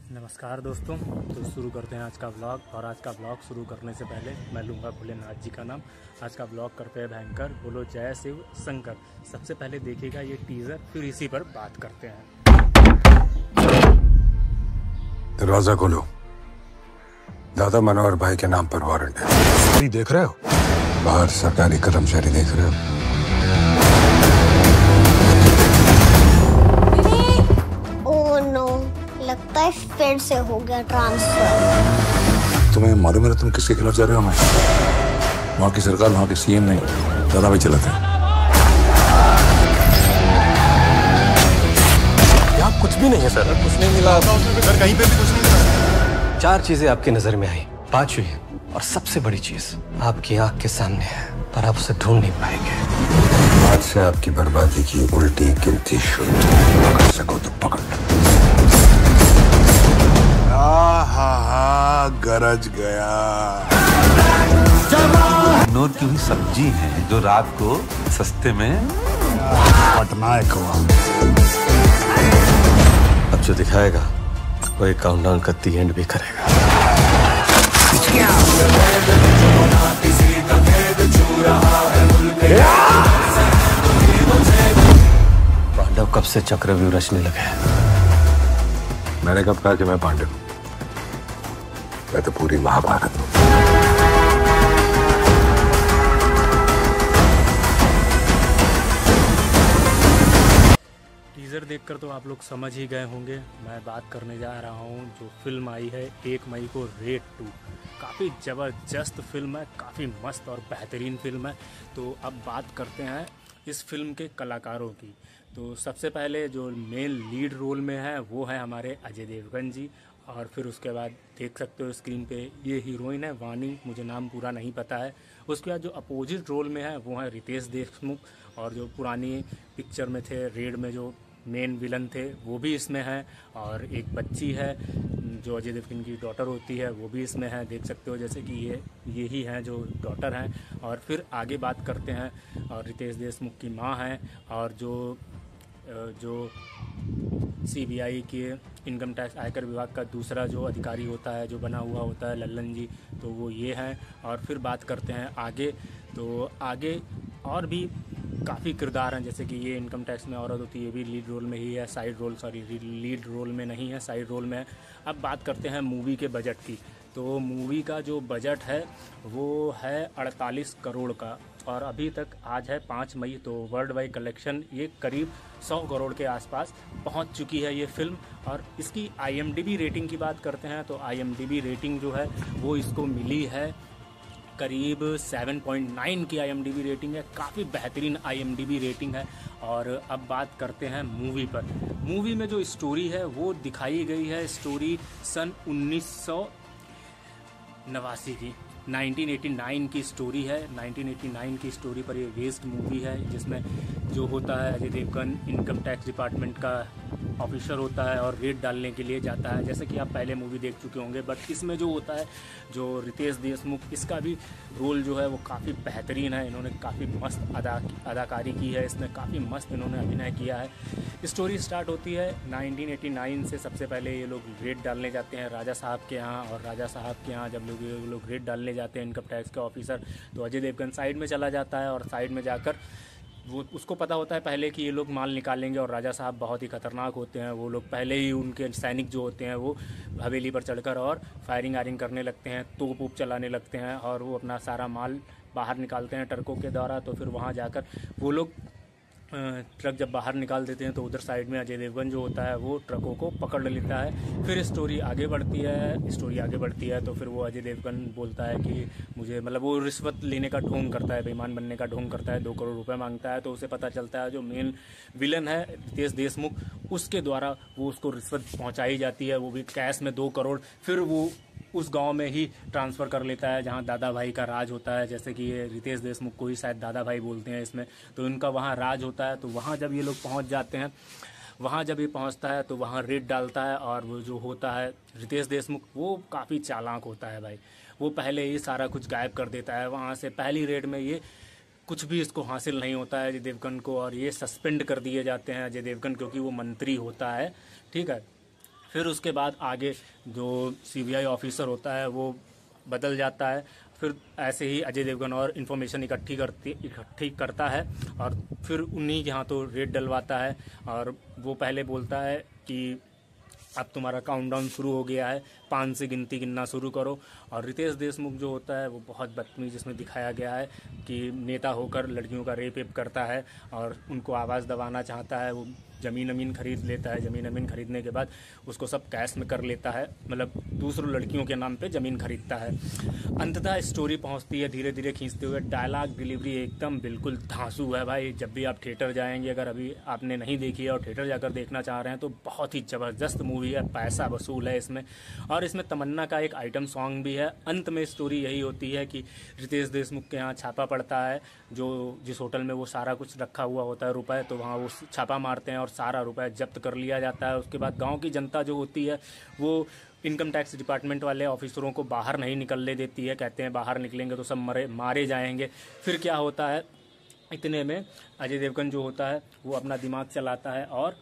नमस्कार दोस्तों। तो शुरू करते हैं आज का व्लॉग। और आज का व्लॉग शुरू करने से पहले मैं लूँगा भोलेनाथ जी का नाम। आज का व्लॉग करते हैं भयंकर, बोलो जय शिव शंकर। सबसे पहले देखिएगा ये टीज़र, फिर इसी पर बात करते हैं। दरवाजा खोलो। दादा मनोहर भाई के नाम पर वारंट है। देख रहे हो? बाहर सरकारी कर्मचारी देख रहे हो? लगता है फिर से हो गया ट्रांसफर। तुम्हें मालूम है तुम किसके खिलाफ जा रहे हो? मैं वहाँ की सरकार, वहाँ के सीएम नहीं, दादा भाई चलाते हैं। यहाँ कुछ भी नहीं है सर। कुछ नहीं मिला सर, कहीं पे भी कुछ नहीं मिला। 4 चीजें आपकी नजर में आई, 5वीं और सबसे बड़ी चीज आपकी आंख के सामने है, पर आप उसे ढूंढ नहीं पाएंगे। आज से आपकी बर्बादी की उल्टी गिनती शुरू। पकड़ सको तो पकड़। गरज गया। नोर की हुई सब्जी है जो रात को सस्ते में पटना है कौवा। अब जो दिखाएगा वो एक काउंटडाउन का दी एंड भी करेगा। पांडव कब से चक्रव्यूह रचने लगे? मैंने कब कहा कि मैं पांडव हूं? मैं तो पूरी महाभारत हूं। टीज़र देखकर तो आप लोग समझ ही गए होंगे। मैं बात करने जा रहा हूँ जो फिल्म आई है 1 मई को, रेड 2। काफ़ी ज़बरदस्त फिल्म है, काफ़ी मस्त और बेहतरीन फिल्म है। तो अब बात करते हैं इस फिल्म के कलाकारों की। तो सबसे पहले जो मेन लीड रोल में है वो है हमारे अजय देवगन जी। और फिर उसके बाद देख सकते हो स्क्रीन पे ये हीरोइन है वानी, मुझे नाम पूरा नहीं पता है। उसके बाद जो अपोजिट रोल में है वो है रितेश देशमुख। और जो पुरानी पिक्चर में थे, रेड में जो मेन विलन थे वो भी इसमें है। और एक बच्ची है जो अजय देवगन की डॉटर होती है, वो भी इसमें है। देख सकते हो जैसे कि ये ही हैं जो डॉटर हैं। और फिर आगे बात करते हैं, और रितेश देशमुख की माँ हैं। और जो सीबीआई के इनकम टैक्स आयकर विभाग का दूसरा जो अधिकारी होता है, जो बना हुआ होता है लल्लन जी, तो वो ये हैं। और फिर बात करते हैं आगे, तो आगे और भी काफ़ी किरदार हैं। जैसे कि ये इनकम टैक्स में औरत होती है, ये भी लीड रोल में ही है, लीड रोल में नहीं है, साइड रोल में है। अब बात करते हैं मूवी के बजट की। तो मूवी का जो बजट है वो है 48 करोड़ का। और अभी तक आज है 5 मई, तो वर्ल्ड वाइड कलेक्शन ये करीब 100 करोड़ के आसपास पहुंच चुकी है ये फिल्म। और इसकी IMDb रेटिंग की बात करते हैं तो IMDb रेटिंग जो है वो इसको मिली है करीब 7.9 की IMDb रेटिंग है। काफ़ी बेहतरीन IMDb रेटिंग है। और अब बात करते हैं मूवी पर। मूवी में जो स्टोरी है वो दिखाई गई है, स्टोरी सन 1989 की, 1989 की स्टोरी है। 1989 की स्टोरी पर ये बेस्ड मूवी है, जिसमें जो होता है Ajay Devgn income tax department का ऑफिसर होता है और रेड डालने के लिए जाता है, जैसे कि आप पहले मूवी देख चुके होंगे। बट इसमें जो होता है, जो रितेश देशमुख, इसका भी रोल जो है वो काफ़ी बेहतरीन है। इन्होंने काफ़ी मस्त अदाकारी की है, इसमें काफ़ी मस्त इन्होंने अभिनय किया है। स्टोरी स्टार्ट होती है 1989 से। सबसे पहले ये लोग रेड डालने जाते हैं राजा साहब के यहाँ। और राजा साहब के यहाँ जब ये लोग रेड डालने जाते हैं इनकम टैक्स के ऑफिसर, तो अजय देवगन साइड में चला जाता है। और साइड में जाकर वो उसको पता होता है पहले कि ये लोग माल निकालेंगे। और राजा साहब बहुत ही खतरनाक होते हैं। वो लोग पहले ही, उनके सैनिक जो होते हैं वो हवेली पर चढ़कर और फायरिंग करने लगते हैं, तोप वोप चलाने लगते हैं। और वो अपना सारा माल बाहर निकालते हैं ट्रकों के द्वारा। तो फिर वहाँ जाकर वो लोग ट्रक जब बाहर निकाल देते हैं तो उधर साइड में अजय देवगन जो होता है वो ट्रकों को पकड़ लेता है। फिर स्टोरी आगे बढ़ती है तो फिर वो अजय देवगन बोलता है कि मुझे, मतलब वो रिश्वत लेने का ढोंग करता है, बेईमान बनने का ढोंग करता है, 2 करोड़ रुपए मांगता है। तो उसे पता चलता है जो मेन विलन है रितेश देशमुख, उसके द्वारा वो उसको रिश्वत पहुँचाई जाती है, वो भी कैश में 2 करोड़। फिर वो उस गांव में ही ट्रांसफ़र कर लेता है जहां दादा भाई का राज होता है। जैसे कि ये रितेश देशमुख को ही शायद दादा भाई बोलते हैं इसमें, तो इनका वहां राज होता है। तो वहां जब ये लोग पहुंच जाते हैं, वहां जब ये पहुंचता है तो वहां रेड डालता है। और वो जो होता है रितेश देशमुख, वो काफ़ी चालाक होता है भाई। वो पहले ही सारा कुछ गायब कर देता है वहाँ से। पहली रेड में ये कुछ भी इसको हासिल नहीं होता है अजय देवगन को, और ये सस्पेंड कर दिए जाते हैं अजय देवगन, क्योंकि वो मंत्री होता है, ठीक है। फिर उसके बाद आगे जो CBI ऑफिसर होता है वो बदल जाता है। फिर ऐसे ही अजय देवगन और इन्फॉर्मेशन इकट्ठी करता है और फिर उन्हीं के हाथों रेड डलवाता है। और वो पहले बोलता है कि अब तुम्हारा काउंटडाउन शुरू हो गया है, 5 से गिनना शुरू करो। और रितेश देशमुख जो होता है वो बहुत बदतमीज इसमें दिखाया गया है कि नेता होकर लड़कियों का रेप करता है और उनको आवाज़ दबाना चाहता है। वो ज़मीन खरीद लेता है, ज़मीन खरीदने के बाद उसको सब कैश में कर लेता है, मतलब दूसरों लड़कियों के नाम पे ज़मीन खरीदता है। अंततः स्टोरी पहुंचती है धीरे धीरे खींचते हुए। डायलॉग डिलीवरी एकदम बिल्कुल धांसू है भाई। जब भी आप थिएटर जाएंगे, अगर अभी आपने नहीं देखी है और थिएटर जाकर देखना चाह रहे हैं, तो बहुत ही ज़बरदस्त मूवी है, पैसा वसूल है इसमें। और इसमें तमन्ना का एक आइटम सॉन्ग भी है। अंत में स्टोरी यही होती है कि रितेश देशमुख के यहाँ छापा पड़ता है, जो जिस होटल में वो सारा कुछ रखा हुआ होता है रुपए, तो वहाँ वो छापा मारते हैं और सारा रुपए जब्त कर लिया जाता है। उसके बाद गांव की जनता जो होती है वो इनकम टैक्स डिपार्टमेंट वाले ऑफिसरों को बाहर नहीं निकलने देती है, कहते हैं बाहर निकलेंगे तो सब मारे जाएंगे। फिर क्या होता है, इतने में अजय देवगन जो होता है वो अपना दिमाग चलाता है और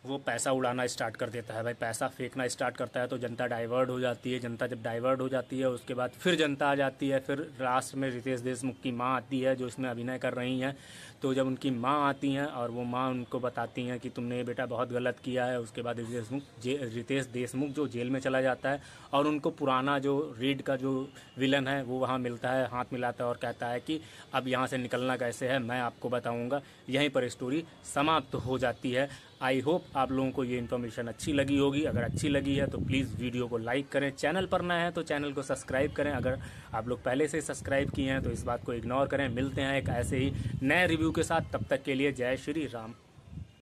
वो पैसा उड़ाना स्टार्ट कर देता है भाई, पैसा फेंकना स्टार्ट करता है। तो जनता डाइवर्ट हो जाती है। जनता जब डाइवर्ट हो जाती है उसके बाद फिर जनता आ जाती है। फिर लास्ट में रितेश देशमुख की माँ आती है जो इसमें अभिनय कर रही हैं। तो जब उनकी माँ आती हैं और वो माँ उनको बताती हैं कि तुमने बेटा बहुत गलत किया है, उसके बाद रितेश देशमुख जो जेल में चला जाता है और उनको पुराना जो रेड का जो विलन है वो वहाँ मिलता है, हाथ मिलाता है और कहता है कि अब यहाँ से निकलना कैसे है मैं आपको बताऊँगा। यहीं पर स्टोरी समाप्त हो जाती है। आई होप आप लोगों को ये इन्फॉर्मेशन अच्छी लगी होगी। अगर अच्छी लगी है तो प्लीज़ वीडियो को लाइक करें, चैनल पर नए हैं तो चैनल को सब्सक्राइब करें। अगर आप लोग पहले से सब्सक्राइब किए हैं तो इस बात को इग्नोर करें। मिलते हैं एक ऐसे ही नए रिव्यू के साथ, तब तक के लिए जय श्री राम।